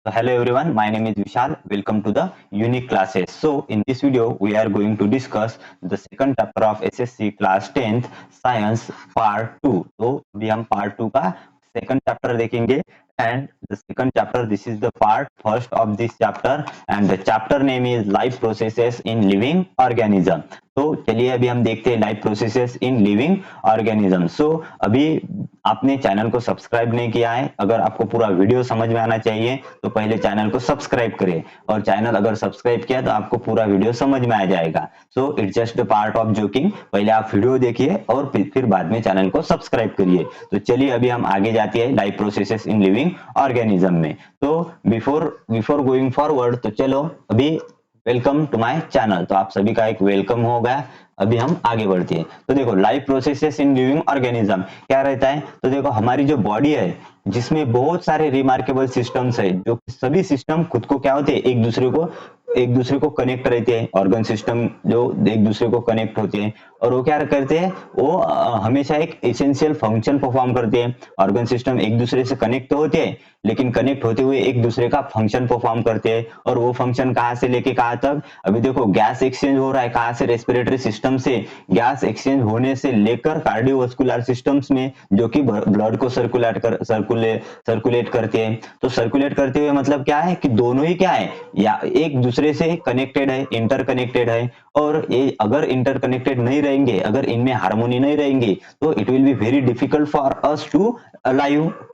So hello everyone, my name is Vishal. Welcome to the Unique Classes. So in this video, we are going to discuss the second chapter of SSC class 10th Science Part 2. तो अभी हम Part 2 का second chapter देखेंगे and the second chapter, this is the part first of this chapter and the chapter name is Life Processes in Living Organism. तो चलिए अभी हम देखते हैं life processes in living organism. So अभी आपने चैनल को सब्सक्राइब नहीं किया है, अगर आपको पूरा वीडियो समझ में आना चाहिए तो पहले चैनल को सब्सक्राइब करिए और चैनल अगर सब्सक्राइब किया तो आपको पूरा वीडियो समझ में आ जाएगा। So it's just a part of joking, पहले आप वीडियो देखिए और फिर बाद में चैनल को सब्सक्राइब करिए। तो चलिए अभी हम आगे जाते हैं life processes in living organism में। तो बिफोर गोइंग फॉरवर्ड, तो चलो अभी वेलकम टू माय चैनल, तो आप सभी का एक वेलकम हो गया। अभी हम आगे बढ़ते हैं। तो देखो life processes in living organism क्या रहता है। तो देखो हमारी जो बॉडी है जिसमें बहुत सारे रिमार्केबल सिस्टम्स है, जो सभी सिस्टम खुद को क्या होते हैं एक दूसरे को कनेक्ट रहते हैं। ऑर्गन सिस्टम जो एक दूसरे को कनेक्ट होते हैं और वो क्या करते हैं, वो हमेशा एक एसेंशियल फंक्शन परफॉर्म करते हैं। ऑर्गन सिस्टम एक दूसरे से कनेक्ट तो होते हैं लेकिन कनेक्ट होते हुए एक दूसरे का फंक्शन परफॉर्म करते हैं। और वो फंक्शन कहाँ से लेके कहाँ तक, अभी देखो गैस एक्सचेंज हो रहा है कहाँ से, रेस्पिरेटरी सिस्टम से। गैस एक्सचेंज होने से लेकर कार्डियोवास्कुलर सिस्टम्स में जो कि ब्लड को सर्कुलेट करते हैं। तो सर्कुलेट करते हुए मतलब क्या है कि दोनों ही क्या है, या एक दूसरे से कनेक्टेड है, इंटरकनेक्टेड है। और ये अगर इंटरकनेक्टेड नहीं रहेंगे, अगर इनमें हार्मोनी नहीं रहेंगे तो it will be very difficult for us to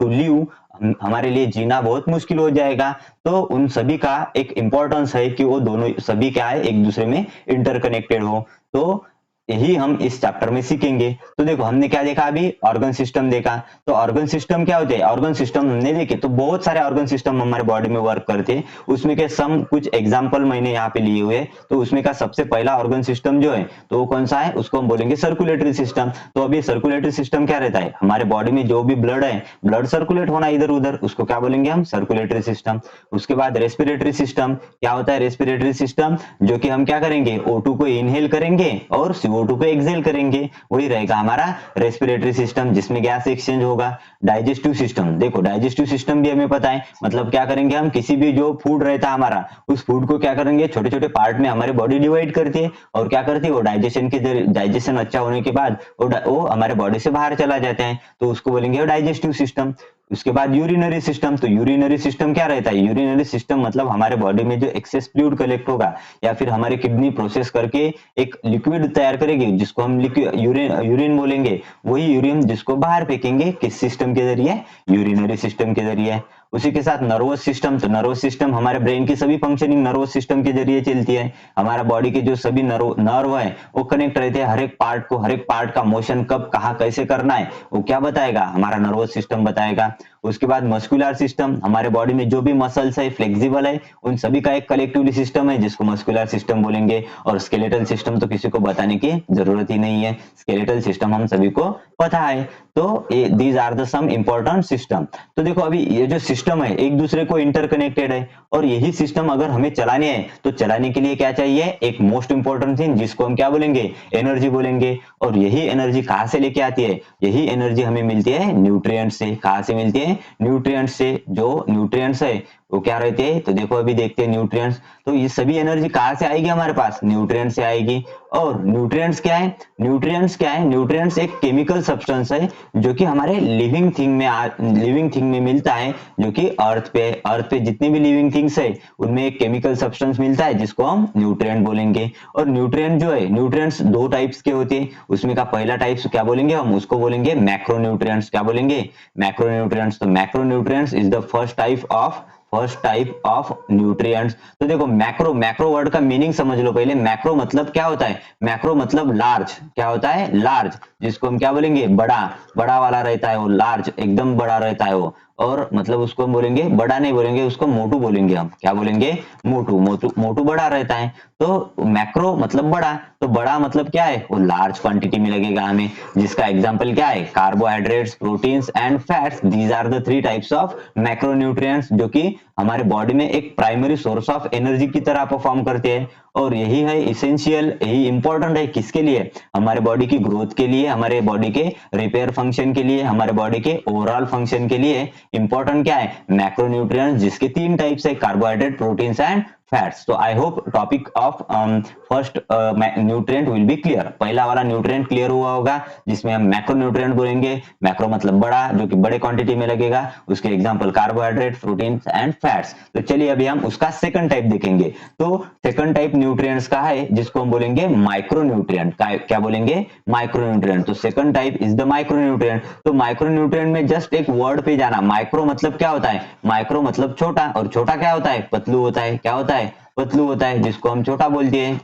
live, हमारे लिए जीना बहुत मुश्किल हो जाएगा। तो उन सभी का एक इंपॉर्टेंस है कि वो दोनों सभी क्या है, एक दूसरे में इंटरकनेक्टेड हो। तो यही हम इस चैप्टर में सीखेंगे। तो देखो हमने क्या देखा, अभी ऑर्गन सिस्टम देखा। तो ऑर्गन सिस्टम क्या होते हैं, ऑर्गन सिस्टम हमने देखे तो बहुत सारे ऑर्गन सिस्टम हमारे बॉडी में वर्क करते हैं। उसमें के सम कुछ एग्जांपल मैंने यहाँ पे लिए हुए। तो उसमें का सबसे पहला ऑर्गन सिस्टम जो है तो वो कौन सा है, उसको हम बोलेंगे सर्कुलेटरी सिस्टम। तो अभी सर्कुलेटरी सिस्टम क्या रहता है, हमारे बॉडी में जो भी ब्लड है, ब्लड सर्कुलेट होना इधर उधर, उसको क्या बोलेंगे हम, सर्कुलेटरी सिस्टम। उसके बाद रेस्पिरेटरी सिस्टम क्या होता है, रेस्पिरेटरी सिस्टम जो कि हम क्या करेंगे, O2 को इनहेल करेंगे और CO2 को एक्सहेल करेंगे, वही रहेगा हमारा रेस्पिरेटरी सिस्टम जिसमें गैस एक्सचेंज होगा। डाइजेस्टिव सिस्टम, देखो डाइजेस्टिव सिस्टम भी हमें पता है, मतलब क्या करेंगे हम, किसी भी जो फूड रहता है हमारा, उस फूड को क्या करेंगे, छोटे छोटे पार्ट में हमारी बॉडी डिवाइड करती है और क्या करती है, वो डाइजेशन अच्छा होने के बाद वो हमारे बॉडी से बाहर चला जाता है, तो उसको बोलेंगे डाइजेस्टिव सिस्टम। उसके बाद यूरिनरी सिस्टम, तो यूरिनरी सिस्टम क्या रहता है, यूरिनरी सिस्टम मतलब हमारे बॉडी में जो एक्सेस फ्लूइड कलेक्ट होगा या फिर हमारे किडनी प्रोसेस करके एक लिक्विड तैयार करेगी जिसको हम यूरिन बोलेंगे, वही यूरिन जिसको बाहर फेंकेंगे किस सिस्टम के जरिए, यूरिनरी सिस्टम के जरिए। उसी के साथ नर्वस सिस्टम, तो नर्वस सिस्टम हमारे ब्रेन की सभी फंक्शनिंग नर्वस सिस्टम के जरिए चलती है। हमारा बॉडी के जो सभी नर्व है वो कनेक्ट रहते हैं, हर एक पार्ट को, हर एक पार्ट का मोशन कब कहाँ कैसे करना है वो क्या बताएगा, हमारा नर्वस सिस्टम बताएगा। उसके बाद मस्कुलर सिस्टम, हमारे बॉडी में जो भी मसल्स है, फ्लेक्सिबल है, उन सभी का एक कलेक्टिवली सिस्टम है जिसको मस्कुलर सिस्टम बोलेंगे। और स्केलेटल सिस्टम तो किसी को बताने की जरूरत ही नहीं है, स्केलेटल सिस्टम हम सभी को पता है। तो these are the some important system. तो देखो अभी ये जो सिस्टम है एक दूसरे को इंटरकनेक्टेड है और यही सिस्टम अगर हमें चलाने हैं तो चलाने के लिए क्या चाहिए, एक मोस्ट इंपॉर्टेंट थिंग जिसको हम क्या बोलेंगे, एनर्जी बोलेंगे। और यही एनर्जी कहाँ से लेके आती है, यही एनर्जी हमें मिलती है न्यूट्रिएंट से। कहाँ से मिलती है, न्यूट्रिएंट से। जो न्यूट्रिएंट्स है वो क्या रहते हैं, तो देखो अभी देखते हैं न्यूट्रिएंट्स। तो ये सभी एनर्जी कहाँ से आएगी हमारे पास, न्यूट्रिएंट से आएगी। और न्यूट्रिएंट्स क्या है, न्यूट्रिएंट्स एक केमिकल सब्सटेंस है जो कि हमारे लिविंग थिंग में मिलता है, जो कि अर्थ पे जितने भी लिविंग थिंग्स है उनमें एक केमिकल सब्सटेंस मिलता है जिसको हम न्यूट्रिएंट बोलेंगे। और न्यूट्रिएंट जो है, न्यूट्रिएंट्स दो टाइप्स के होते हैं। उसमें का पहला टाइप्स क्या बोलेंगे हम, उसको बोलेंगे मैक्रोन्यूट्रिएंट्स। क्या बोलेंगे, मैक्रोन्यूट्रिएंट्स। तो macronutrients is the first type of nutrients. तो देखो मैक्रो वर्ड का मीनिंग समझ लो पहले। मैक्रो मतलब क्या होता है, मैक्रो मतलब लार्ज। क्या होता है, लार्ज, जिसको हम क्या बोलेंगे, बड़ा वाला रहता है वो, लार्ज एकदम बड़ा रहता है वो। और मतलब उसको हम बोलेंगे, बड़ा नहीं बोलेंगे उसको, मोटू बोलेंगे हम। क्या बोलेंगे, मोटू बड़ा रहता है। तो मैक्रो मतलब बड़ा, तो बड़ा मतलब क्या है, वो लार्ज क्वांटिटी में लगेगा हमें। जिसका एग्जांपल क्या है, carbohydrates, proteins and fats, these are the three types of macronutrients जो कि हमारे बॉडी में एक प्राइमरी सोर्स ऑफ एनर्जी की तरह परफॉर्म करते हैं। और यही है इसेंशियल, यही इंपॉर्टेंट है किसके लिए, हमारे बॉडी की ग्रोथ के लिए, हमारे बॉडी के रिपेयर फंक्शन के लिए, हमारे बॉडी के ओवरऑल फंक्शन के लिए इंपॉर्टेंट क्या है, मैक्रोन्यूट्रिएंट्स, जिसके 3 टाइप्स है, कार्बोहाइड्रेट, प्रोटीन्स एंड फैट्स। तो I hope topic of first nutrient will be clear. पहला वाला न्यूट्रिएंट क्लियर हुआ होगा, जिसमें हम मैक्रोन्यूट्रिएंट बोलेंगे, मैक्रो मतलब बड़ा, जो कि बड़े क्वांटिटी में लगेगा, उसके example carbohydrate, proteins and fats. तो चलिए अभी हम उसका सेकंड टाइप देखेंगे। तो सेकंड टाइप न्यूट्रिएंट्स का है जिसको हम बोलेंगे माइक्रोन्यूट्रिएंट। क्या बोलेंगे, माइक्रोन्यूट्रिएंट। तो second type is the micronutrient. तो माइक्रोन्यूट्रिएंट में जस्ट एक वर्ड पे जाना, माइक्रो मतलब क्या होता है, माइक्रो मतलब छोटा, और छोटा क्या होता है, पतलू होता है, क्या होता है, पतलू होता है, जिसको हम छोटा बोलते हैं।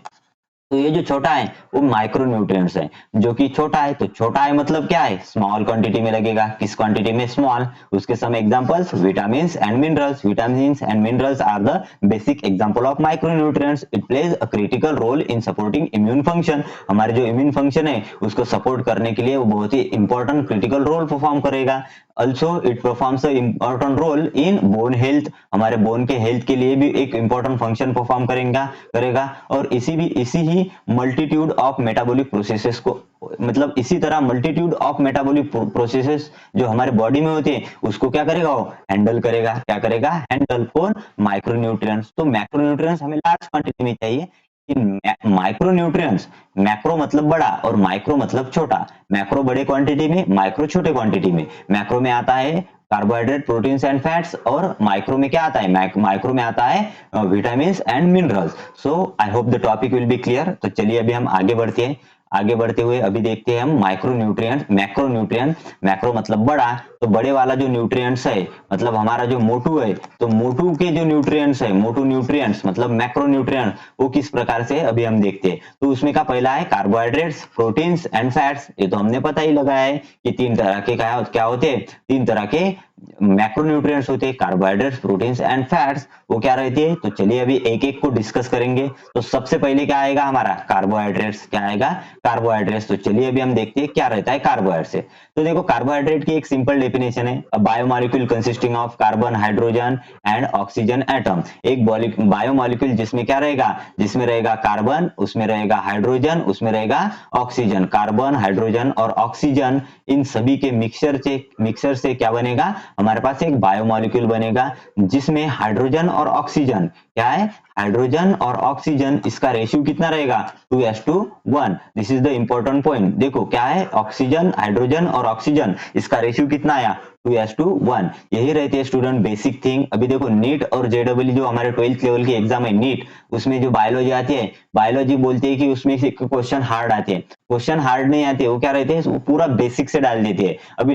तो ये जो छोटा है वो माइक्रोन्यूट्रिएंट्स है। जो कि छोटा है, तो छोटा है मतलब क्या है, स्मॉल क्वांटिटी में लगेगा। किस क्वांटिटी में, स्मॉल। उसके some examples, vitamins and minerals. Vitamins and minerals are the basic example of micronutrients. It plays a critical role in supporting immune function. हमारे जो इम्यून फंक्शन है उसको सपोर्ट करने के लिए वो बहुत ही इंपॉर्टेंट क्रिटिकल रोल परफॉर्म करेगा। Also it performs a important role in bone health। हमारे बोन के हेल्थ के लिए भी एक इंपॉर्टेंट फंक्शन परफॉर्म करेगा। और इसी ही मल्टीट्यूड ऑफ मेटाबॉलिक प्रोसेसेस को, मतलब इसी तरह मल्टीट्यूड ऑफ मेटाबॉलिक प्रोसेसेस जो हमारे बॉडी में होते हैं उसको क्या करेगा, वो हैंडल करेगा। क्या करेगा, हैंडल। कौन, माइक्रोन्यूट्रिएंट्स। तो मैक्रोन्यूट्रिएंट्स हमें लार्ज क्वांटिटी में चाहिए। माइक्रोन्यूट्रिएंट्स, मैक्रो मतलब बड़ा और माइक्रो मतलब छोटा। मैक्रो बड़े क्वांटिटी में, माइक्रो छोटे क्वांटिटी में। मैक्रो में आता है कार्बोहाइड्रेट, प्रोटीन्स एंड फैट्स, और माइक्रो में क्या आता है, माइक्रो में आता है vitamins and minerals. So I hope the topic will be clear. तो चलिए अभी हम आगे बढ़ते हैं। आगे बढ़ते हुए अभी देखते हैं हम माइक्रोन्यूट्रिएंट, मैक्रोन्यूट्रिएंट। मैक्रो मतलब बड़ा, तो बड़े वाला जो न्यूट्रिएंट्स है, मतलब हमारा जो मोटू है, तो मोटू के जो न्यूट्रिएंट्स है, मोटू न्यूट्रिएंट्स मतलब मैक्रोन्यूट्रिएंट, वो किस प्रकार से अभी हम देखते हैं। तो उसमें का पहला है कार्बोहाइड्रेट्स, प्रोटीन्स एंड फैट्स। ये तो हमने पता ही लगाया है कि 3 तरह के क्या होते हैं, 3 तरह के मैक्रोन्यूट्रिएंट्स होते हैं, कार्बोहाइड्रेट्स, प्रोटीन्स एंड फैट्स। वो क्या रहते हैं, तो चलिए अभी एक एक को डिस्कस करेंगे। तो सबसे पहले क्या आएगा हमारा, कार्बोहाइड्रेट्स। क्या आएगा, कार्बोहाइड्रेट्स। तो चलिए अभी हम देखते हैं क्या रहता है कार्बोहाइड्रेट्स। तो देखो कार्बोहाइड्रेट की एक सिंपल डेफिनेशन है, a biomolecule consisting of carbon, hydrogen and oxygen atom. एक बायोमोलिक्यूल जिसमें क्या रहेगा, जिसमें रहेगा कार्बन, उसमें रहेगा हाइड्रोजन, उसमें रहेगा ऑक्सीजन। कार्बन, हाइड्रोजन और ऑक्सीजन, इन सभी के मिक्सर से क्या बनेगा, हमारे पास एक बायोमोलिक्यूल बनेगा, जिसमें हाइड्रोजन और ऑक्सीजन क्या है, हाइड्रोजन और ऑक्सीजन, इसका रेशियो कितना रहेगा, 2:1। This is the important point. देखो क्या है, ऑक्सीजन, हाइड्रोजन और ऑक्सीजन, इसका रेशियो कितना आया, 2:1। यही रहती है स्टूडेंट बेसिक थिंग। अभी देखो नीट और जेडब्ल्यू जो हमारे 12th लेवल की एग्जाम है नीट, उसमें जो बायोलॉजी आती है, बायोलॉजी बोलते हैं कि उसमें से क्वेश्चन हार्ड आते हैं। क्वेश्चन हार्ड नहीं आते, वो क्या रहते हैं, वो पूरा बेसिक से डाल देते हैं। अभी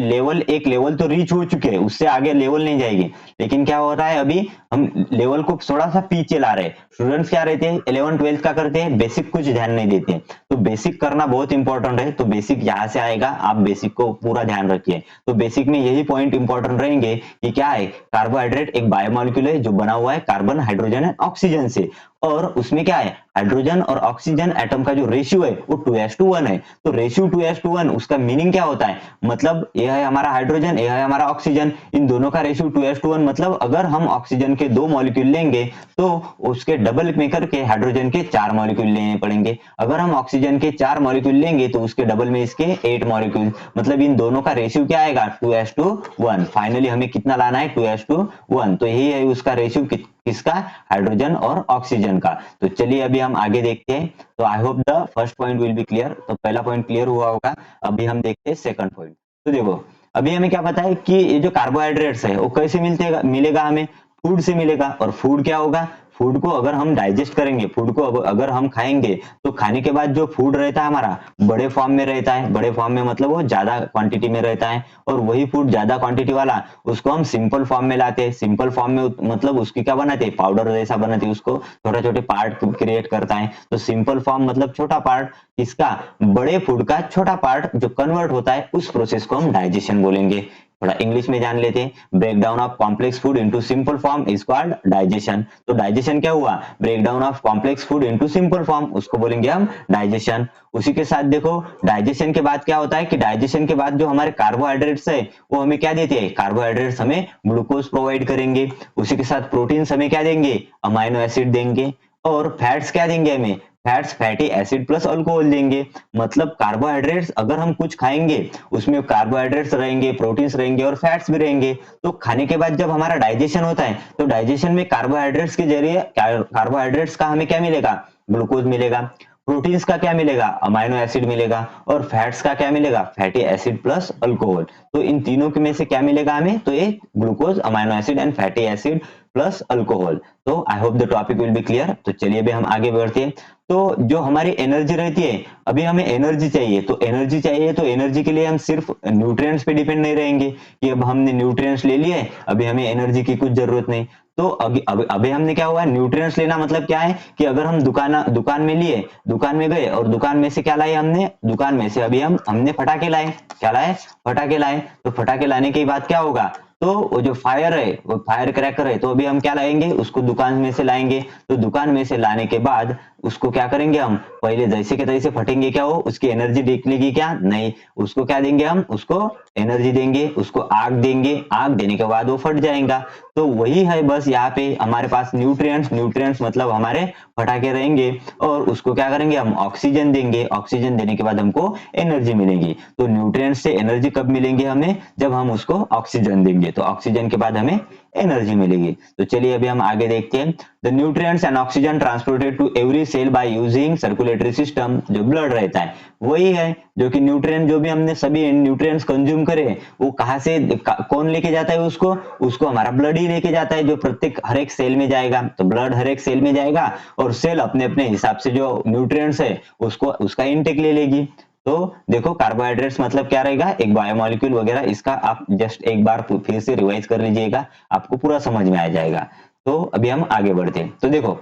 एक लेवल तो रीच हो चुके हैं, उससे आगे लेवल नहीं जाएगी। लेकिन क्या हो रहा है, अभी हम लेवल को थोड़ा सा पीछे ला रहे हैं। स्टूडेंट्स क्या रहते हैं, 11th-12th का करते हैं, बेसिक कुछ ध्यान नहीं देते हैं। तो बेसिक करना बहुत इंपॉर्टेंट है। तो बेसिक यहाँ से आएगा, आप बेसिक को पूरा ध्यान रखिए। तो बेसिक में यही पॉइंट इंपॉर्टेंट रहेंगे कि क्या है, कार्बोहाइड्रेट एक बायोमोलिक्यूल है जो बना हुआ है कार्बन, हाइड्रोजन एंड ऑक्सीजन से, और उसमें क्या है, हाइड्रोजन और ऑक्सीजन एटम का जो रेशियो है वो 2:1 है। तो रेशियो 2:1, उसका मीनिंग क्या होता है, मतलब यह है हमारा हाइड्रोजन, यह है हमारा ऑक्सीजन, इन दोनों का रेशियो 2:1। मतलब अगर हम ऑक्सीजन के 2 मॉलिक्यूल लेंगे तो उसके डबल में करके हाइड्रोजन के 4 मॉलिक्यूल लेने पड़ेंगे। अगर हम ऑक्सीजन के 4 मॉलिक्यूल लेंगे तो उसके डबल में इसके 8 मॉलिक्यूल, मतलब इन दोनों का रेशियो क्या आएगा, 2:1। फाइनली हमें कितना लाना है, 2:1। तो यही है उसका रेशियो किसका, हाइड्रोजन और ऑक्सीजन का। तो चलिए अभी हम आगे देखते हैं। तो I hope the first point will be clear. तो पहला पॉइंट क्लियर हुआ होगा। अभी हम देखते हैं सेकंड पॉइंट। तो देखो अभी हमें क्या पता है कि ये जो कार्बोहाइड्रेट्स है वो कैसे मिलेगा हमें, फूड से मिलेगा। और फूड क्या होगा, फूड को अगर हम डाइजेस्ट करेंगे, फूड को अगर हम खाएंगे, तो खाने के बाद जो फूड रहता है हमारा बड़े फॉर्म में रहता है। बड़े फॉर्म में मतलब वो ज्यादा क्वांटिटी में रहता है, और वही फूड ज्यादा क्वांटिटी वाला उसको हम सिंपल फॉर्म में लाते हैं। सिंपल फॉर्म में मतलब उसकी क्या बनाते हैं, पाउडर जैसा बनाते हैं, उसको छोटे छोटे पार्ट क्रिएट करता है। तो सिंपल फॉर्म मतलब छोटा पार्ट, इसका बड़े फूड का छोटा पार्ट जो कन्वर्ट होता है, उस प्रोसेस को हम डाइजेशन बोलेंगे। थोड़ा इंग्लिश में जान लेते हैं, break down of complex food into simple form is called digestion. तो डाइजेशन क्या हुआ, break down of complex food into simple form, उसको बोलेंगे हम डाइजेशन। उसी के साथ देखो डाइजेशन के बाद क्या होता है कि डाइजेशन के बाद जो हमारे कार्बोहाइड्रेट्स है वो हमें क्या देते हैं, कार्बोहाइड्रेट्स हमें ग्लूकोज प्रोवाइड करेंगे। उसी के साथ प्रोटीन्स हमें क्या देंगे, अमाइनो एसिड देंगे। और फैट्स क्या देंगे हमें, fats fatty acid plus alcohol देंगे। मतलब कार्बोहाइड्रेट्स अगर हम कुछ खाएंगे उसमें कार्बोहाइड्रेट्स रहेंगे, प्रोटीन्स रहेंगे और फैट्स भी रहेंगे। तो खाने के बाद जब हमारा डाइजेशन होता है तो डाइजेशन में कार्बोहाइड्रेट्स के जरिए कार्बोहाइड्रेट्स का हमें क्या मिलेगा, ग्लूकोज मिलेगा। प्रोटीन्स का क्या मिलेगा, अमाइनो एसिड मिलेगा। और फैट्स का क्या मिलेगा, फैटी एसिड प्लस अल्कोहल। तो इन तीनों के में से क्या मिलेगा हमें, तो ये glucose, amino acid and fatty acid plus alcohol. तो I hope the topic will be clear. तो चलिए अभी हम आगे बढ़ते हैं। तो जो हमारी एनर्जी रहती है, अभी हमें एनर्जी चाहिए, तो एनर्जी चाहिए तो एनर्जी के लिए हम सिर्फ न्यूट्रिएंट्स पे डिपेंड नहीं रहेंगे कि अब हमने न्यूट्रिएंट्स ले लिए, अभी हमें एनर्जी की कुछ जरूरत नहीं। तो अभी हमने क्या हुआ, न्यूट्रिएंट्स लेना मतलब क्या है कि अगर हम दुकान में लिए, दुकान में गए और दुकान में से क्या लाए हमने, दुकान में से अभी हमने फटाके लाए, क्या लाए, फटाके लाए। तो फटाके लाने के बाद क्या होगा, तो वो जो फायर है, वो फायर क्रैकर है, तो अभी हम क्या लाएंगे, उसको दुकान में से लाएंगे। तो दुकान में से लाने के बाद उसको क्या करेंगे हम, पहले जैसे के तैसे फटेंगे, क्या हो, उसकी एनर्जी निकलेगी क्या, नहीं, उसको क्या देंगे हम, उसको एनर्जी देंगे, उसको आग देंगे, आग देने के बाद वो फट जाएगा। तो वही है बस यहाँ पे हमारे पास न्यूट्रिएंट्स, न्यूट्रिएंट्स मतलब हमारे फटाके रहेंगे और उसको क्या करेंगे हम, ऑक्सीजन देंगे, ऑक्सीजन देने के बाद हमको एनर्जी मिलेगी। तो न्यूट्रिएंट्स से एनर्जी कब मिलेंगे हमें, जब हम उसको ऑक्सीजन देंगे, तो ऑक्सीजन के बाद हमें एनर्जी मिलेगी। तो चलिए अभी हम आगे देखते हैं। The nutrients and oxygen transported to every cell by using circulatory system, जो ब्लड रहता है वही है जो कि न्यूट्रिएंट, जो भी हमने सभी न्यूट्रिएंट्स कंज्यूम करे वो कहां से कौन लेके जाता है, उसको हमारा ब्लड ही लेके जाता है, जो प्रत्येक हर एक सेल में जाएगा। तो ब्लड हर एक सेल में जाएगा और सेल अपने अपने हिसाब से जो न्यूट्रिएंट्स है उसको उसका इनटेक ले लेगी। तो देखो कार्बोहाइड्रेट्स मतलब क्या रहेगा, एक बायोमोलिक्यूल वगैरह, इसका आप जस्ट एक बार फिर से रिवाइज कर लीजिएगा, आपको पूरा समझ में आ जाएगा। तो अभी हम आगे बढ़ते हैं। तो देखो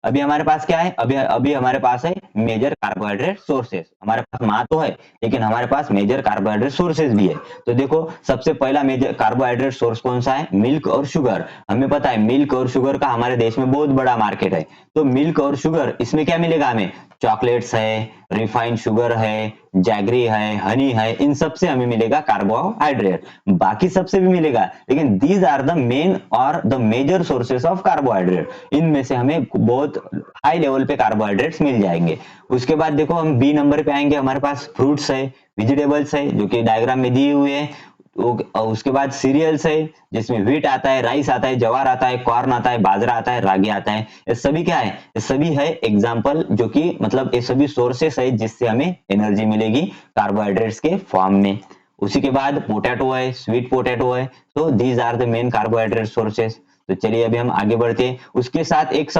अभी हमारे पास क्या है, अभी अभी हमारे पास है मेजर कार्बोहाइड्रेट सोर्सेस, हमारे पास माँ तो है लेकिन हमारे पास मेजर कार्बोहाइड्रेट सोर्सेस भी है। तो देखो सबसे पहला मेजर कार्बोहाइड्रेट सोर्स कौन सा है, मिल्क और शुगर। हमें पता है मिल्क और शुगर का हमारे देश में बहुत बड़ा मार्केट है। तो मिल्क और शुगर, इसमें क्या मिलेगा हमें, चॉकलेट्स है, रिफाइंड शुगर है, जैगरी है, हनी है, इन सब से हमें मिलेगा कार्बोहाइड्रेट। बाकी सबसे भी मिलेगा लेकिन दीज आर द मेन और the major sources of carbohydrate. इनमें से हमें बहुत हाई लेवल पे कार्बोहाइड्रेट्स मिल जाएंगे। उसके बाद देखो हम बी नंबर पे आएंगे, हमारे पास फ्रूट्स है, वेजिटेबल्स है जो कि डायग्राम में दिए हुए हैं। उसके बाद सीरियल्स है जिसमें व्हीट आता है, राइस आता है, जवार आता है, कॉर्न आता है, बाजरा आता है, रागी आता है। ये सभी क्या है, ये सभी है एग्जाम्पल, जो कि मतलब ये सभी सोर्सेस है जिससे हमें एनर्जी मिलेगी कार्बोहाइड्रेट्स के फॉर्म में। उसी के बाद पोटैटो है, स्वीट पोटैटो है। तो these are the main carbohydrate sources. तो चलिए अभी हम आगे बढ़ते हैं। उसके साथ एक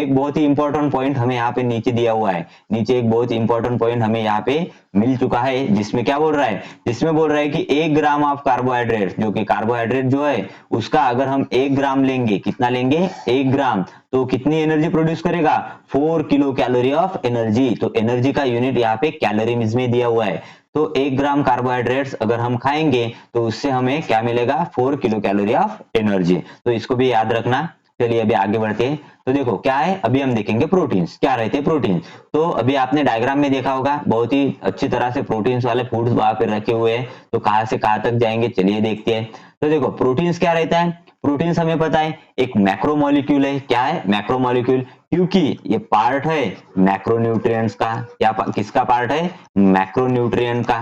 बहुत ही इंपॉर्टेंट पॉइंट हमें यहाँ पे नीचे दिया हुआ है, नीचे एक बहुत इंपॉर्टेंट पॉइंट हमें यहाँ पे मिल चुका है, जिसमें क्या बोल रहा है, जिसमें बोल रहा है कि 1 ग्राम ऑफ कार्बोहाइड्रेट, जो कि कार्बोहाइड्रेट जो है उसका अगर हम 1 ग्राम लेंगे, कितना लेंगे, 1 ग्राम, तो कितनी एनर्जी प्रोड्यूस करेगा, 4 किलो कैलोरी ऑफ एनर्जी। तो एनर्जी का यूनिट यहाँ पे कैलोरीज में दिया हुआ है। तो 1 ग्राम कार्बोहाइड्रेट्स अगर हम खाएंगे तो उससे हमें क्या मिलेगा, 4 किलो कैलोरी ऑफ एनर्जी। तो इसको भी याद रखना। चलिए अभी आगे बढ़ते हैं। तो देखो क्या है, अभी हम देखेंगे प्रोटीन्स, क्या रहते हैं प्रोटीन। तो अभी आपने डायग्राम में देखा होगा, बहुत ही अच्छी तरह से प्रोटीन्स वाले फूड्स वहां पे रखे हुए हैं। तो कहां से कहां तक जाएंगे, चलिए देखते हैं। तो देखो प्रोटीन्स क्या रहता है, प्रोटीन्स हमें पता है एक मैक्रोमोलिक्यूल है। क्या है, मैक्रोमोलिक्यूल, क्योंकि ये पार्ट है मैक्रोन्यूट्रिएंट्स का। क्या किसका पार्ट है, मैक्रोन्यूट्रिएंट का।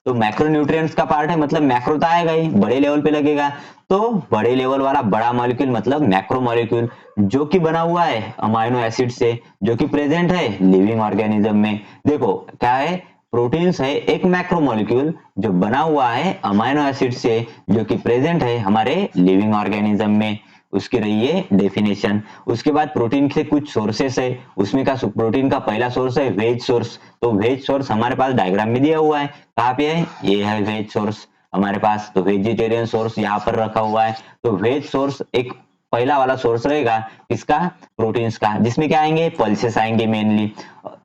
तो मैक्रोन्यूट्रिएंट्स का पार्ट है मतलब मैक्रो तो आएगा ही, बड़े लेवल पे लगेगा। तो बड़े लेवल वाला बड़ा मॉलिक्यूल मतलब मैक्रोमोलिक्यूल, जो कि बना हुआ है अमाइनो एसिड से, जो कि प्रेजेंट है लिविंग ऑर्गेनिज्म में। देखो क्या है, प्रोटीन्स है एक मैक्रोमोलिक्यूल जो बना हुआ है अमाइनो एसिड से, जो कि प्रेजेंट है हमारे लिविंग ऑर्गेनिज्म में। उसकी रही है डेफिनेशन। उसके बाद प्रोटीन के कुछ सोर्सेस है, उसमें का प्रोटीन का पहला सोर्स है वेज सोर्स। तो वेज सोर्स हमारे पास डायग्राम में दिया हुआ है, कहाँ पे है, ये है वेज सोर्स हमारे पास। तो वेजिटेरियन सोर्स यहाँ पर रखा हुआ है। तो वेज सोर्स एक पहला वाला सोर्स रहेगा किसका, प्रोटीन्स का, जिसमें क्या आएंगे, पल्सेस आएंगे मेनली।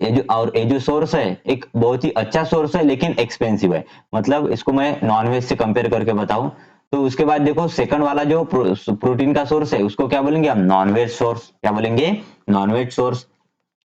ये जो सोर्स है एक बहुत ही अच्छा सोर्स है लेकिन एक्सपेंसिव है, मतलब इसको मैं नॉनवेज से कंपेयर करके बताऊं तो। उसके बाद देखो सेकंड वाला जो प्रोटीन का सोर्स है उसको क्या बोलेंगे हम, नॉनवेज सोर्स। क्या बोलेंगे, नॉनवेज सोर्स।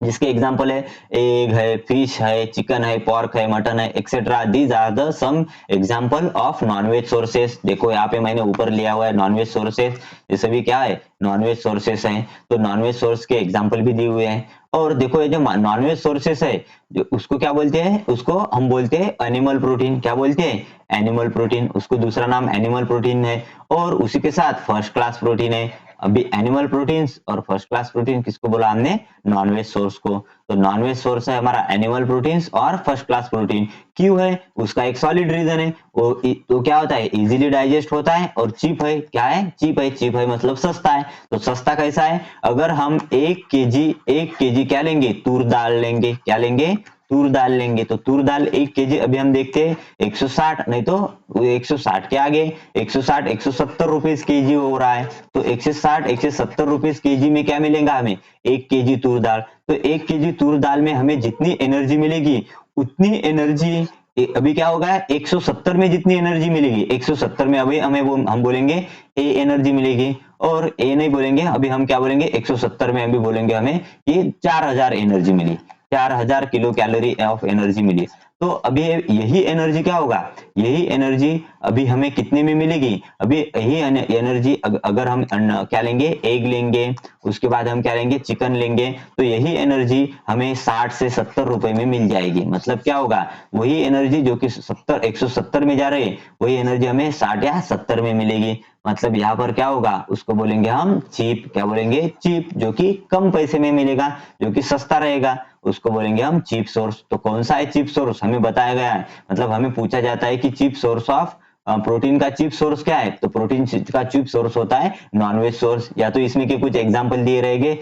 जिसके एग्जाम्पल है एग है, फिश है, चिकन है, पॉर्क है, मटन है, etcetera. These are the some example of nonveg sources. देखो यहाँ पे मैंने ऊपर लिया हुआ है नॉनवेज सोर्सेस, ये सभी क्या है, नॉनवेज सोर्सेस हैं। तो नॉनवेज सोर्स के एग्जाम्पल भी दिए हुए हैं। और देखो ये जो नॉनवेज सोर्सेस है, जो उसको क्या बोलते हैं, उसको हम बोलते हैं एनिमल प्रोटीन। क्या बोलते हैं, एनिमल प्रोटीन। उसको दूसरा नाम एनिमल प्रोटीन है। और उसी के साथ फर्स्ट क्लास प्रोटीन है। अभी एनिमल प्रोटीन्स और फर्स्ट क्लास प्रोटीन किसको बोला हमने, नॉनवेज सोर्स को। तो नॉनवेज सोर्स है हमारा एनिमल प्रोटीन्स और फर्स्ट क्लास प्रोटीन। क्यों है, उसका एक सॉलिड रीजन है, वो तो क्या होता है, इजीली डाइजेस्ट होता है और चीप है। क्या है, चीप है। चीप है मतलब सस्ता है। तो सस्ता कैसा है, अगर हम 1 केजी क्या लेंगे, तूर दाल लेंगे। क्या लेंगे, तूर दाल लेंगे। तो तूर दाल 1 केजी अभी हम देखते हैं 160, नहीं तो 160 के आगे 160 170 रुपीज केजी हो रहा है। तो 160 170 रुपीज केजी में क्या मिलेगा हमें, 1 केजी तूर दाल। तो 1 केजी तूर दाल में हमें जितनी एनर्जी मिलेगी उतनी एनर्जी अभी क्या होगा, 170 में जितनी एनर्जी मिलेगी 170 में अभी हमें वो हम बोलेंगे ए एनर्जी मिलेगी। और ए नहीं बोलेंगे अभी, हम क्या बोलेंगे 170 में अभी बोलेंगे हमें कि 4000 एनर्जी मिली, 4000 किलो कैलोरी ऑफ एनर्जी मिली। तो अभी यही एनर्जी क्या होगा, यही एनर्जी अभी हमें कितने में मिलेगी, अभी यही एनर्जी अगर हम क्या लेंगे, एग लेंगे, उसके बाद हम क्या लेंगे, चिकन लेंगे, तो यही एनर्जी हमें 60 से 70 रुपए में मिल जाएगी। मतलब क्या होगा, वही एनर्जी जो कि 170 में जा रही है, वही एनर्जी हमें 60 या 70 में मिलेगी। मतलब यहाँ पर क्या होगा, उसको बोलेंगे हम चीप। क्या बोलेंगे, चीप, जो कि कम पैसे में मिलेगा, जो कि सस्ता रहेगा, उसको बोलेंगे हम चीप सोर्स। तो कौन सा है चीप सोर्स, हमें बताया गया है, मतलब हमें पूछा जाता है कि चीप सोर्स ऑफ प्रोटीन का चीप सोर्स क्या है, तो प्रोटीन का चीप सोर्स होता है नॉनवेज सोर्स। या तो इसमें के कुछ एग्जांपल दिए रहेंगे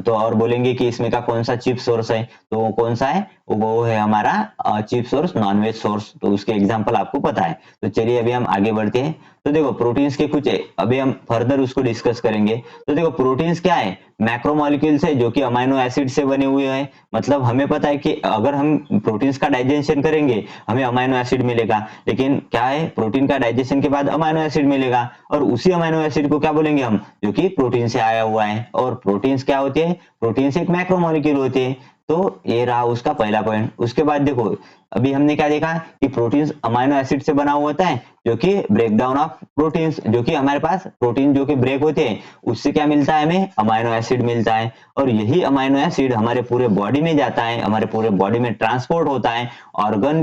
तो और बोलेंगे कि इसमें का कौन सा चीप सोर्स है, तो वो कौन सा है, वो है हमारा चीप सोर्स नॉनवेज सोर्स। तो उसके एग्जांपल आपको पता है। तो चलिए अभी हम आगे बढ़ते हैं। तो देखो प्रोटीन्स के कुछ अभी हम फर्दर उसको डिस्कस करेंगे। तो देखो प्रोटीन्स क्या है, मैक्रोमोलिक्यूल्स है जो कि अमाइनो एसिड से बने हुए हैं। मतलब हमें पता है कि अगर हम प्रोटीन्स का डाइजेशन करेंगे हमें अमाइनो एसिड मिलेगा, लेकिन क्या है, प्रोटीन का डाइजेशन के बाद अमाइनो एसिड मिलेगा, और उसी अमाइनो एसिड को क्या बोलेंगे हम, जो कि प्रोटीन से आया हुआ है। और प्रोटीन्स क्या होते हैं, प्रोटीन्स एक मैक्रोमोलिक्यूल होते हैं। तो ये रहा उसका पहला पॉइंट। उसके बाद देखो अभी हमने क्या देखा कि प्रोटीन्स अमाइनो एसिड से बना हुआ होता है, जो कि ब्रेक डाउन ऑफ प्रोटीन्स, जो कि हमारे पास प्रोटीन जो कि ब्रेक होते हैं उससे क्या मिलता है, हमें अमाइनो एसिड मिलता है। और यही अमाइनो एसिड हमारे पूरे बॉडी में जाता है, हमारे पूरे बॉडी में ट्रांसपोर्ट होता है, ऑर्गन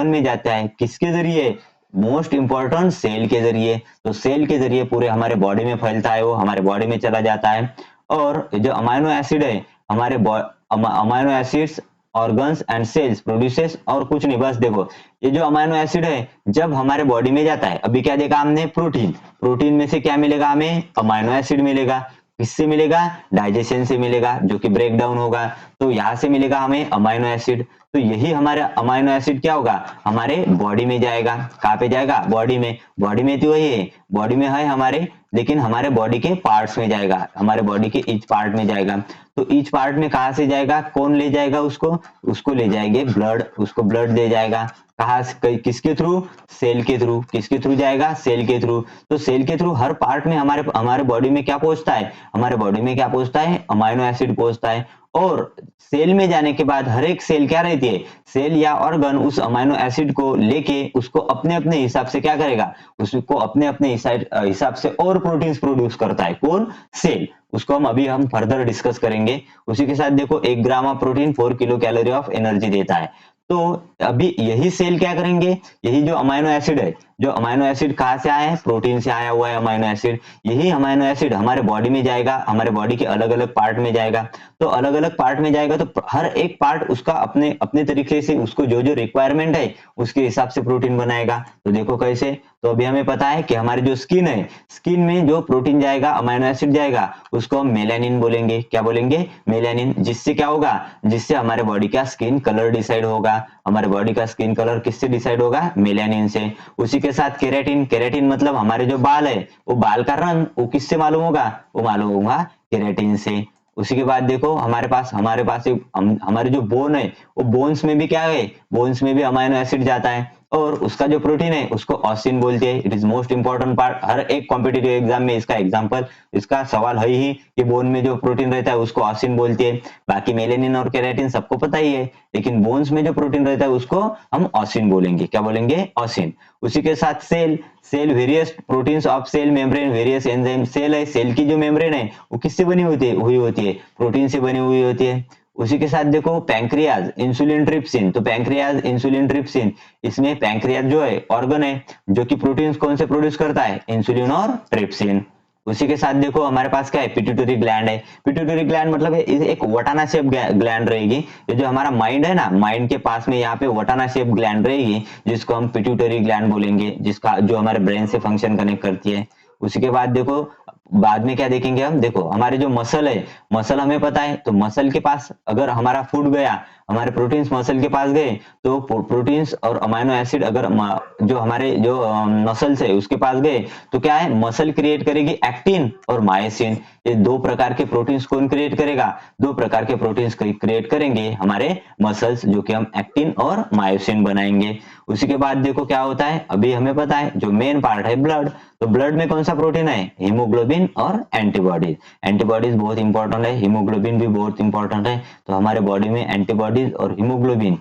में जाता है, किसके जरिए, मोस्ट इंपॉर्टेंट सेल के जरिए। तो सेल के जरिए पूरे हमारे बॉडी में फैलता है, वो हमारे बॉडी में चला जाता है। और जो अमाइनो एसिड है हमारे amino acids organs and cells produces, और कुछ नहीं, बस देखो ये जो अमाइनो एसिड है जब हमारे बॉडी में जाता है, अभी क्या देखा हमने, प्रोटीन, प्रोटीन में से क्या मिलेगा हमें, अमाइनो एसिड मिलेगा। किससे मिलेगा, डाइजेशन से मिलेगा, जो कि ब्रेक डाउन होगा। तो यहां से मिलेगा हमें अमाइनो एसिड। तो यही हमारा अमाइनो एसिड क्या होगा, हमारे बॉडी में जाएगा। कहाँ पे जाएगा, बॉडी में। बॉडी में तो वही है, बॉडी में है हमारे, लेकिन हमारे बॉडी के पार्ट्स में जाएगा, हमारे बॉडी के ईच पार्ट में जाएगा। तो ईच पार्ट में कहाँ से जाएगा, कौन ले जाएगा उसको, उसको ले जाएंगे ब्लड, उसको ब्लड दे जाएगा। कहा, किसके थ्रू, सेल के थ्रू। किसके थ्रू जाएगा, सेल के थ्रू। तो सेल के थ्रू हर पार्ट में हमारे हमारे बॉडी में क्या पहुंचता है, हमारे बॉडी में क्या पहुंचता है, अमाइनो एसिड पहुंचता है। और सेल में जाने के बाद हर एक सेल क्या रहती है, सेल या ऑर्गन उस अमाइनो एसिड को लेके उसको अपने अपने हिसाब से क्या करेगा, उसको अपने अपने हिसाब से और प्रोटीन्स प्रोड्यूस करता है, कौन, सेल। उसको हम फर्दर डिस्कस करेंगे। उसी के साथ देखो 1 gram of protein 4 kilo calorie of energy देता है। तो अभी यही सेल क्या करेंगे, यही जो अमाइनो एसिड है, जो अमाइनो एसिड कहाँ से आया है, प्रोटीन से आया हुआ है अमाइनो एसिड। यही अमाइनो एसिड हमारे बॉडी में जाएगा, हमारे बॉडी के अलग अलग पार्ट में जाएगा। तो अलग अलग पार्ट में जाएगा तो हर एक पार्ट उसका अपने अपने तरीके से उसको जो जो रिक्वायरमेंट है उसके हिसाब से प्रोटीन बनाएगा। तो देखो कैसे, तो अभी हमें पता है कि हमारी जो स्किन है, स्किन में जो प्रोटीन जाएगा, अमाइनो एसिड जाएगा, उसको हम मेलानिन बोलेंगे। क्या बोलेंगे, मेलानिन। जिससे क्या होगा, जिससे हमारे बॉडी का स्किन कलर डिसाइड होगा। हमारे बॉडी का स्किन कलर किससे डिसाइड होगा, मेलानिन से। उसी के साथ केराटिन, केराटिन मतलब हमारे जो बाल है, वो बाल का रंग वो किससे मालूम होगा, वो मालूम होगा केराटिन से। उसी के बाद देखो हमारे पास हमारे जो बोन है, वो बोन्स में भी क्या है, बोन्स में भी अमाइनो एसिड जाता है। और उसका जो प्रोटीन है उसको ऑसिन बोलते हैं। It is most important part, हर एक कॉम्पिटिटिव एग्जाम में इसका एग्जांपल, इसका सवाल है ही कि बोन में जो प्रोटीन रहता है उसको ऑसिन बोलते हैं। बाकी मेलेनिन और केराटिन सबको पता ही है, लेकिन बोन्स में जो प्रोटीन रहता है उसको हम ऑसिन बोलेंगे। क्या बोलेंगे? ऑसिन। उसी के साथ cell, cell various proteins of cell membrane various enzyme. Cell है, सेल की जो मेम्ब्रेन है वो किससे बनी हुई होती है? प्रोटीन से बनी हुई होती है। उसी के साथ देखो पैंक्रियाज, इंसुलिन ट्रिप्सिन। तो पैंक्रियाज, इंसुलिन ट्रिप्सिन, इसमें पैंक्रियाज जो है ऑर्गन है जो कि प्रोटीन्स कौन से प्रोड्यूस करता है? इंसुलिन और ट्रिप्सिन। उसी के साथ देखो हमारे पास क्या है? पिट्यूटरी ग्लैंड है। पिट्यूटरी ग्लैंड मतलब एक वटाना शेप ग्लैंड रहेगी। ये जो हमारा माइंड है ना, माइंड के पास में यहाँ पे वटाना शेप ग्लैंड रहेगी जिसको हम पिट्यूटरी ग्लैंड बोलेंगे, जिसका जो हमारे ब्रेन से फंक्शन कनेक्ट करती है। उसी के बाद देखो बाद में क्या देखेंगे हम, देखो हमारे जो मसल है, मसल हमें पता है, तो मसल के पास अगर हमारा फूड गया, हमारे प्रोटीन्स मसल के पास गए, तो प्रोटीन्स और अमाइनो एसिड अगर जो हमारे जो मसल्स है उसके पास गए, तो क्या है? मसल क्रिएट करेगी एक्टिन और मायोसिन। ये दो प्रकार के प्रोटीन्स कौन क्रिएट करेगा? दो प्रकार के प्रोटीन्स क्रिएट करेंगे हमारे मसल्स, जो कि हम एक्टिन और मायोसिन बनाएंगे। उसी के बाद देखो क्या होता है, अभी हमें पता है जो मेन पार्ट है ब्लड, तो ब्लड में कौन सा प्रोटीन है? हीमोग्लोबिन और एंटीबॉडीज। एंटीबॉडीज बहुत इंपॉर्टेंट है, हीमोग्लोबिन भी बहुत इंपॉर्टेंट है। तो हमारे बॉडी में एंटीबॉडीज और हीमोग्लोबिन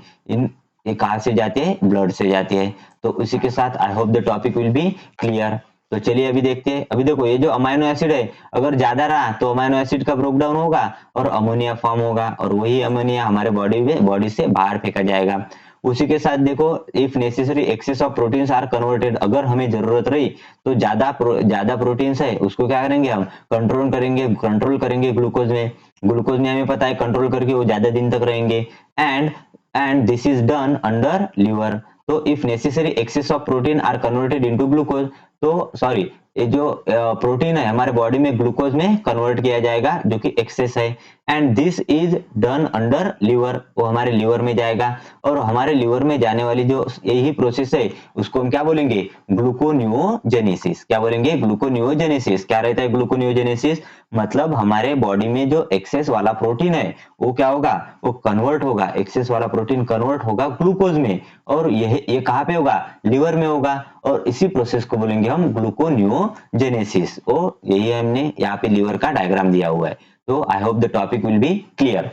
ये कहाँ से जाती है? ब्लड से जाती है। तो उसी के साथ आई hope the topic will be clear. तो चलिए अभी देखते हैं। अभी देखो ये जो अमाइनो एसिड है अगर ज्यादा रहा तो अमाइनो एसिड का ब्रेक डाउन होगा और अमोनिया फॉर्म होगा, और वही अमोनिया हमारे बॉडी से बाहर फेंका जाएगा। उसी के साथ देखो if necessary excess of proteins are converted, अगर हमें जरूरत रही तो ज्यादा प्रोटीन्स है उसको क्या करेंगे? हम कंट्रोल करेंगे ग्लूकोज में। ग्लूकोज में हमें पता है कंट्रोल करके वो ज्यादा दिन तक रहेंगे। And this is done under liver. तो if necessary excess of protein are converted into glucose, तो सॉरी ये जो प्रोटीन है हमारे बॉडी में ग्लूकोज में कन्वर्ट किया जाएगा जो कि एक्सेस है, and this is done under liver, वो हमारे लीवर में जाएगा। और हमारे लीवर में जाने वाली जो यही प्रोसेस है उसको हम क्या बोलेंगे? ग्लूकोनियोजेनेसिस। क्या बोलेंगे? ग्लूकोनियोजेनेसिस। क्या रहता है ग्लूकोनियोजेनेसिस? मतलब हमारे बॉडी में जो एक्सेस वाला प्रोटीन है वो क्या होगा? वो कन्वर्ट होगा, एक्सेस वाला प्रोटीन कन्वर्ट होगा ग्लूकोज में, और ये कहाँ पे होगा? लीवर में होगा। और इसी प्रोसेस को बोलेंगे हम ग्लूकोनियोजेनेसिस। और यही हमने यहाँ पे लीवर का डायग्राम दिया हुआ है। तो I hope the topic will be clear.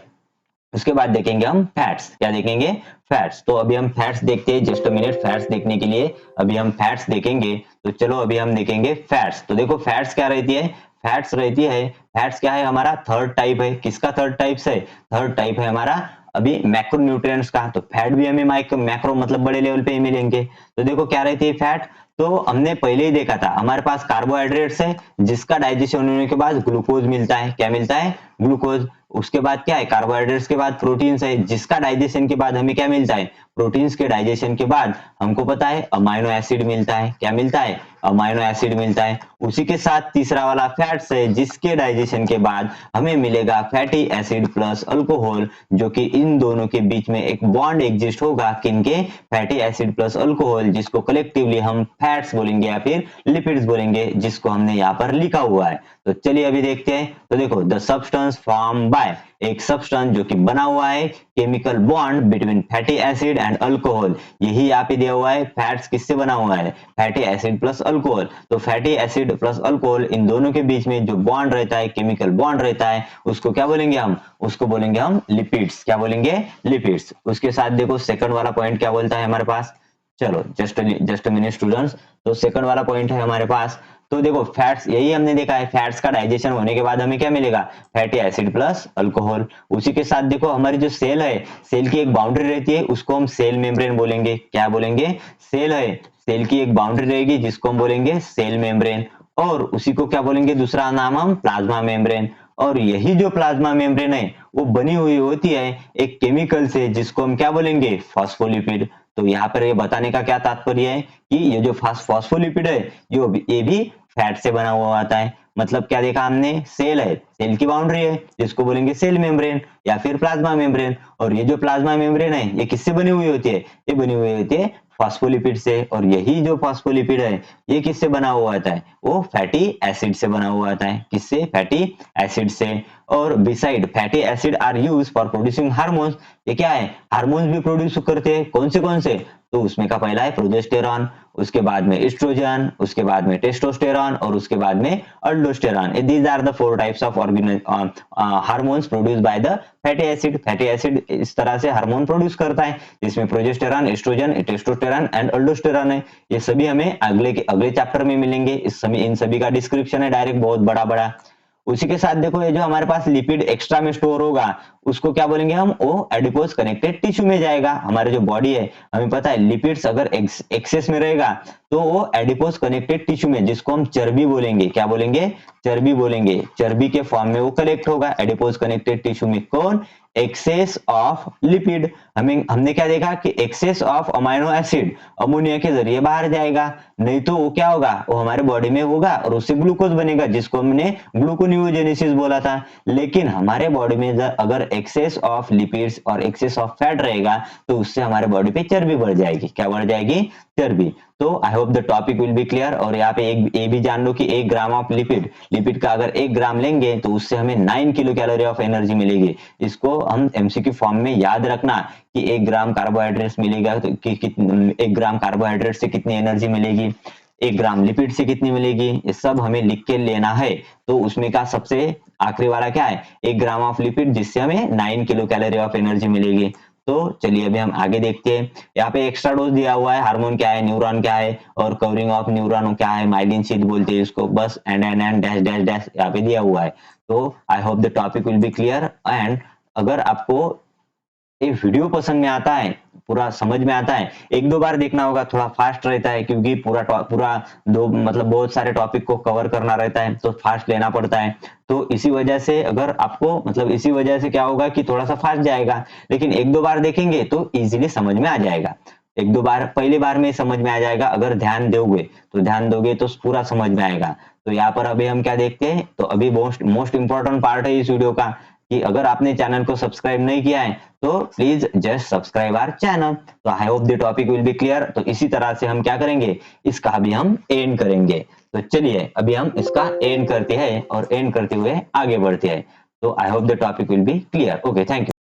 उसके बाद देखेंगे हम फैट्स। क्या देखेंगे? फैट्स। तो अभी हम फैट्स देखते हैं, जस्ट अ मिनट। फैट्स देखने के लिए अभी हम फैट्स देखेंगे। तो चलो अभी हम देखेंगे फैट्स। तो देखो फैट्स क्या रहती है? फैट्स रहती है, फैट्स क्या है? हमारा थर्ड टाइप है। किसका थर्ड टाइप है? थर्ड टाइप है हमारा अभी मैक्रोन्यूट्रिएंट्स का। तो फैट भी हमें मैक्रो मतलब बड़े लेवल पे ही मिलेंगे। तो देखो क्या रहती है फैट? तो हमने पहले ही देखा था हमारे पास कार्बोहाइड्रेट्स है जिसका डाइजेशन होने के बाद ग्लूकोज मिलता है। क्या मिलता है? ग्लूकोज। उसके बाद क्या है? कार्बोहाइड्रेट्स के बाद प्रोटीन्स है जिसका डाइजेशन के बाद हमें क्या मिलता है? प्रोटीन्स के डाइजेशन के बाद हमको पता है अमाइनो एसिड मिलता है। क्या मिलता है? अमाइनो एसिड मिलता है। उसी के साथ तीसरा वाला फैट्स है जिसके डाइजेशन के बाद हमें मिलेगा फैटी एसिड प्लस अल्कोहल, जो कि इन दोनों के बीच में एक बॉन्ड एग्जिस्ट होगा। किनके? फैटी एसिड प्लस अल्कोहल, जिसको कलेक्टिवली हम फैट्स बोलेंगे या फिर लिपिड्स बोलेंगे, जिसको हमने यहाँ पर लिखा हुआ है। तो चलिए अभी देखते हैं। तो देखो द सब्सटेंस फॉर्म बाय, एक सब्सटेंस जो कि बना हुआ है chemical bond between fatty acid and alcohol. यही यहाँ पे दिया हुआ है। फैट्स किससे बना हुआ है? Fatty acid plus alcohol. तो फैटी एसिड प्लस अल्कोहल इन दोनों के बीच में जो बॉन्ड रहता है, केमिकल बॉन्ड रहता है, उसको क्या बोलेंगे हम? उसको बोलेंगे हम लिपिड्स। क्या बोलेंगे? लिपिड्स। उसके साथ देखो सेकंड वाला पॉइंट क्या बोलता है हमारे पास। चलो जस्ट मिनट स्टूडेंट्स। तो सेकंड वाला पॉइंट है हमारे पास। तो देखो फैट्स, यही हमने देखा है, फैट्स का डाइजेशन होने के बाद हमें क्या मिलेगा? Fatty acid plus alcohol. उसी के साथ देखो हमारी जो सेल है, सेल की एक बाउंड्री रहती है, उसको हम सेल मेम्ब्रेन बोलेंगे। क्या बोलेंगे? सेल है, सेल की एक बाउंड्री रहेगी जिसको हम बोलेंगे सेल मेम्ब्रेन, और उसी को क्या बोलेंगे? दूसरा नाम हम प्लाज्मा मेम्ब्रेन। और यही जो प्लाज्मा मेम्ब्रेन है वो बनी हुई होती है एक केमिकल से जिसको हम क्या बोलेंगे? फॉस्फोलिपिड। तो यहाँ पर ये बताने का क्या तात्पर्य है कि ये जो फॉस्फोलिपिड है ये भी फैट से बना हुआ आता है। मतलब क्या देखा हमने? सेल है, सेल की बाउंड्री है जिसको बोलेंगे सेल मेम्ब्रेन या फिर प्लाज्मा मेम्ब्रेन। और ये जो प्लाज्मा मेम्ब्रेन है ये किससे बनी हुई होती है? ये बनी हुई होती है फॉस्फोलिपिड से। और यही जो फॉस्फोलिपिड है ये किससे बना हुआ आता है? वो फैटी एसिड से बना हुआ आता है। किससे? फैटी एसिड से। और beside fatty acid are use for producing hormones. ये क्या है? हार्मोन्स भी प्रोड्यूस करते हैं। कौन से? तो उसमें का पहला है प्रोजेस्टेरॉन, उसके बाद में एस्ट्रोजन, उसके बाद में टेस्टोस्टेरॉन और उसके बाद में aldosterone. These are the 4 types of hormones produce by the fatty acid. Fatty acid इस तरह से हार्मोन प्रोड्यूस करता है जिसमें progesterone, estrogen, testosterone and aldosterone है। ये सभी हमें अगले चैप्टर में मिलेंगे। इन सभी का डिस्क्रिप्शन है डायरेक्ट बहुत बड़ा बड़ा। उसी के साथ देखो ये जो हमारे पास लिपिड एक्स्ट्रा में स्टोर होगा उसको क्या बोलेंगे हम, वो एडिपोज कनेक्टेड टिश्यू में जाएगा। हमारे जो बॉडी है हमें पता है लिपिड्स अगर एक्सेस में रहेगा तो वो एडिपोज कनेक्टेड टिश्यू में, जिसको हम चर्बी बोलेंगे, क्या बोलेंगे, चर्बी बोलेंगे, चर्बी के फॉर्म में वो कलेक्ट होगा एडिपोज कनेक्टेड टिश्यू में। कौन, एक्सेस ऑफ लिपिड। हमने क्या देखा कि excess of amino acid ammonia के जरिए बाहर जाएगा, नहीं तो वो क्या होगा, वो हमारे बॉडी में होगा और उससे ग्लूकोज बनेगा जिसको हमने ग्लूकोनियोजेनेसिस बोला था। लेकिन हमारे बॉडी में अगर एक्सेस ऑफ लिपिड्स और एक्सेस ऑफ फैट रहेगा तो उससे हमारे बॉडी पे चर्बी बढ़ जाएगी। क्या बढ़ जाएगी, चर्बी। तो I hope the topic will be clear. और यहाँ पे ये भी जान लो कि 1 ग्राम ऑफ लिपिड का अगर 1 ग्राम लेंगे तो उससे हमें 9 किलो कैलोरी ऑफ एनर्जी मिलेगी। इसको हम एमसीक्यू फॉर्म में याद रखना कि 1 ग्राम कार्बोहाइड्रेट्स मिलेगा तो 1 ग्राम कार्बोहाइड्रेट से कितनी एनर्जी मिलेगी, 1 ग्राम लिपिड से कितनी मिलेगी, ये सब हमें लिख के लेना है। तो उसमें का सबसे आखिरी वाला क्या है, 1 ग्राम ऑफ लिपिड जिससे हमें 9 किलो कैलोरी ऑफ एनर्जी मिलेगी। तो चलिए अभी हम आगे देखते हैं। यहाँ पे एक्स्ट्रा डोज दिया हुआ है, हार्मोन क्या है, न्यूरॉन क्या है और कवरिंग ऑफ न्यूरॉन क्या है, माइलिन शीथ बोलते हैं इसको, बस एंड डैश डैश डैश यहाँ पे दिया हुआ है। तो I hope the topic will be clear. And अगर आपको ये वीडियो पसंद में आता है, पूरा समझ में आता है, 1-2 बार देखना होगा, थोड़ा फास्ट रहता है क्योंकि पूरा दो मतलब बहुत सारे टॉपिक को कवर करना रहता है तो फास्ट लेना पड़ता है। तो इसी वजह से अगर आपको मतलब इसी वजह से क्या होगा कि थोड़ा सा फास्ट जाएगा, लेकिन 1-2 बार देखेंगे तो इजीली समझ में आ जाएगा। 1-2 बार, पहली बार में समझ में आ जाएगा, अगर ध्यान दोगे तो पूरा समझ में आएगा। तो यहाँ पर अभी हम क्या देखते हैं, तो अभी मोस्ट इंपॉर्टेंट पार्ट है इस वीडियो का कि अगर आपने चैनल को सब्सक्राइब नहीं किया है तो please just subscribe our channel. तो I hope the topic will be clear. तो इसी तरह से हम क्या करेंगे, इसका भी हम एंड करेंगे। तो चलिए अभी हम इसका एंड करते हैं और एंड करते हुए आगे बढ़ते हैं। तो I hope the topic will be clear. Okay, thank you.